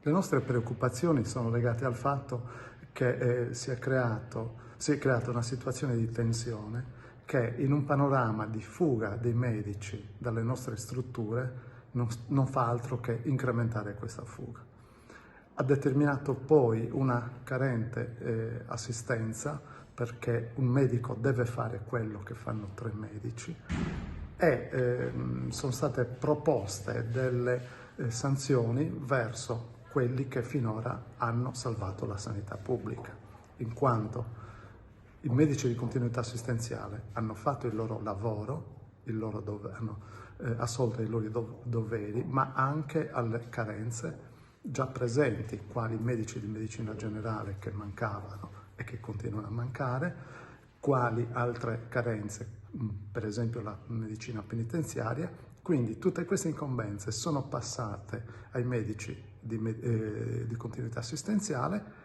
Le nostre preoccupazioni sono legate al fatto che si è creata una situazione di tensione che in un panorama di fuga dei medici dalle nostre strutture non fa altro che incrementare questa fuga. Ha determinato poi una carente assistenza, perché un medico deve fare quello che fanno 3 medici, e sono state proposte delle sanzioni verso quelli che finora hanno salvato la sanità pubblica, in quanto i medici di continuità assistenziale hanno fatto il loro lavoro, hanno assolto i loro doveri, ma anche alle carenze già presenti, quali medici di medicina generale che mancavano e che continuano a mancare, quali altre carenze, per esempio la medicina penitenziaria. Quindi tutte queste incombenze sono passate ai medici di continuità assistenziale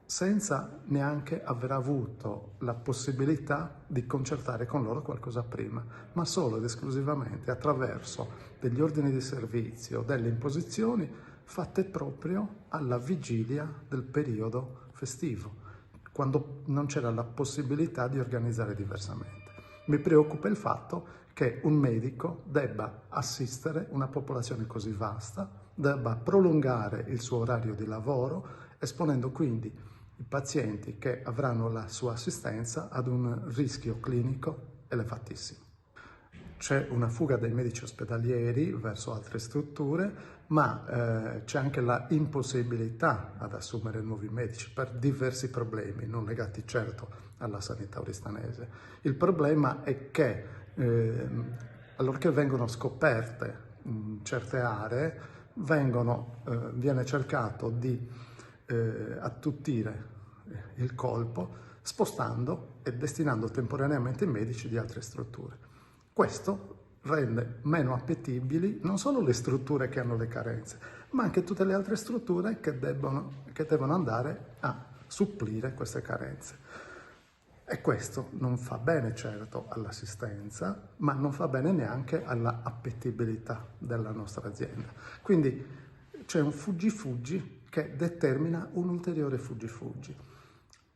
senza neanche aver avuto la possibilità di concertare con loro qualcosa prima, ma solo ed esclusivamente attraverso degli ordini di servizio, delle imposizioni fatte proprio alla vigilia del periodo festivo, quando non c'era la possibilità di organizzare diversamente. Mi preoccupa il fatto che un medico debba assistere una popolazione così vasta, debba prolungare il suo orario di lavoro, esponendo quindi i pazienti che avranno la sua assistenza ad un rischio clinico elevatissimo. C'è una fuga dei medici ospedalieri verso altre strutture, ma c'è anche la impossibilità ad assumere nuovi medici per diversi problemi, non legati certo alla sanità oristanese. Il problema è che allorché vengono scoperte certe aree, viene cercato di attutire il colpo spostando e destinando temporaneamente i medici di altre strutture. Questo rende meno appetibili non solo le strutture che hanno le carenze, ma anche tutte le altre strutture che devono andare a supplire queste carenze. E questo non fa bene certo all'assistenza, ma non fa bene neanche alla appetibilità della nostra azienda. Quindi c'è un fuggi-fuggi che determina un ulteriore fuggi-fuggi.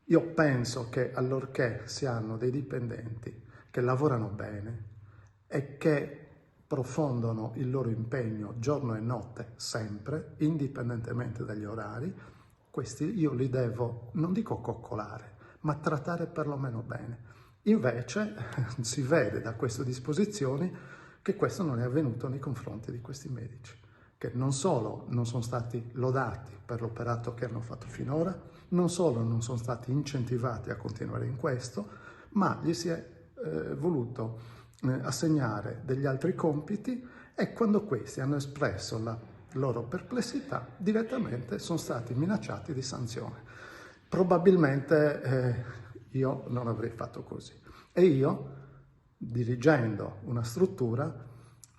Io penso che allorché si hanno dei dipendenti che lavorano bene e che profondono il loro impegno giorno e notte sempre, indipendentemente dagli orari, questi io li devo, non dico coccolare, ma trattare perlomeno bene. Invece si vede da queste disposizioni che questo non è avvenuto nei confronti di questi medici, che non solo non sono stati lodati per l'operato che hanno fatto finora, non solo non sono stati incentivati a continuare in questo, ma gli si è voluto assegnare degli altri compiti, e quando questi hanno espresso la loro perplessità, direttamente sono stati minacciati di sanzione. Probabilmente io non avrei fatto così. E io, dirigendo una struttura,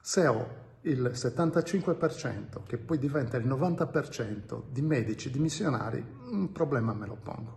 se ho il 75%, che poi diventa il 90% di medici dimissionari, un problema me lo pongo.